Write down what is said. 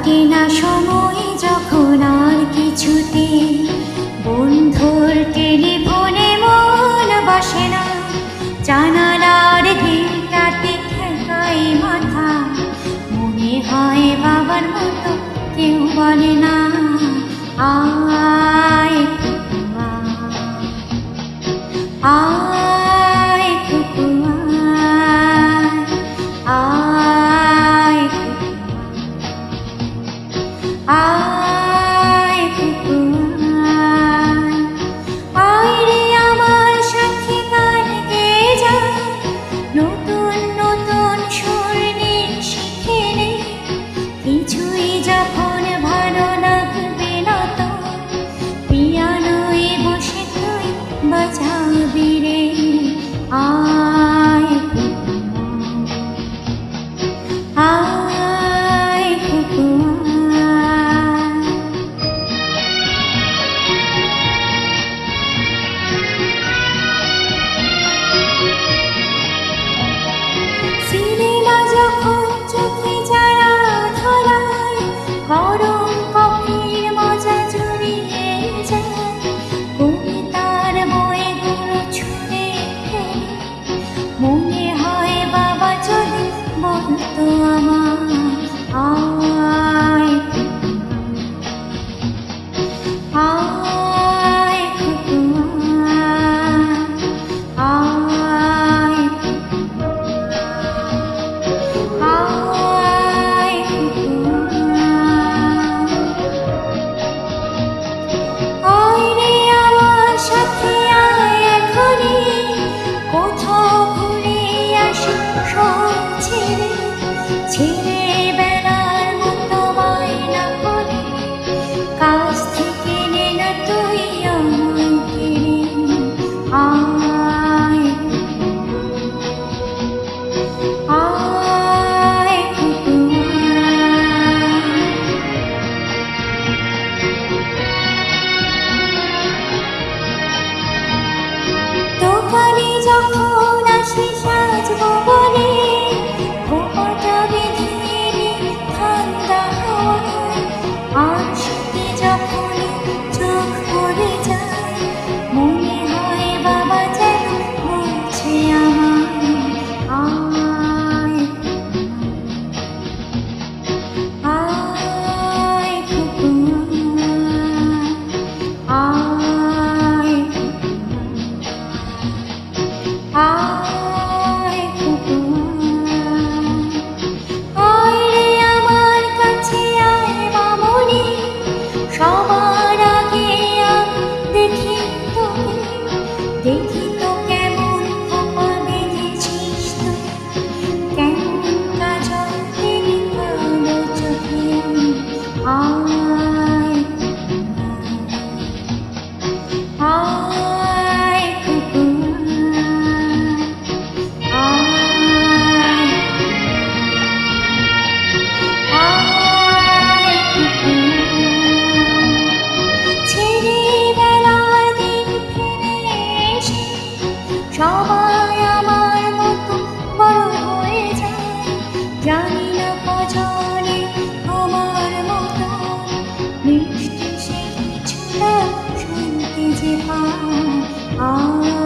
কাটে না সময় যখন আর কিছুতে বন্ধুর টেলিফোনে মন বসে না, জানালার দিকটাতে ঠেকাই মাথা, মনে হয় বাবার মতো কেউ বলে না আয় কুকুয়া, আয় কুকুয়া, আয় কুকুয়া, আয় কুকুয়া, আয় রে আমার সাথে গান গেয়ে যা, নতুন নতুন সুর নিয়ে শিখে নে, কিছুই যখন ভালো লাগবে না তো পিয়ানোয় বসে তুই বাজাবি রে আয় কুকুয়া, আয় কুকুয়া। সিনেমা যখন চোখে যারা ধরায়, গরম কফির মজা জড়িয়ে যায়, কবিতার বইগুলো ছুঁড়ে ফেলে, মনে হয় বাবা যদি বলতো আমার আয় কুকুয়া, আয় কুকুয়া, আয় কুকুয়া, আয় কুকুয়া, আয় রে আমার সাথে আয় এখনই, কোথাও ঘুরে আসি সব ছেড়ে, ছেলেবেলার মতো বায়না করে, কাছ থেকে নে না তুই আমায় কেড়ে আয় কুকুয়া, আয় কুকুয়া। দোকানে যখন আসি সাজবো বলে, খোঁপাটা বেঁধে নে ঠান্ডা হাওয়ায়, আর শীতে যখন চোখ পড়ে যায়, মনে হয় বাবা যেন বলছে আমায় আয় কুকুয়া, আয় কুকুয়া, আয় কুকুয়া, আয় কুকুয়া, আয় রে আমার কাছে আয় মামনি, সবার আগে আমি দেখি তোকে, দেখি তো কেমন খোপা বেঁধেছিস তুই, কেমন কাজল দিলি কালো চোখে আয় কুকুয়া, আয় কুকুয়া, আয়, আয় কুকুয়া। ছেলেবেলার দিন ফিরে এসে সবাই আমার মতো বড় হয়ে যায়, জানি না কজনে আমার মতো মিষ্টি সে কিছুটা শুনতে যে পায় আয়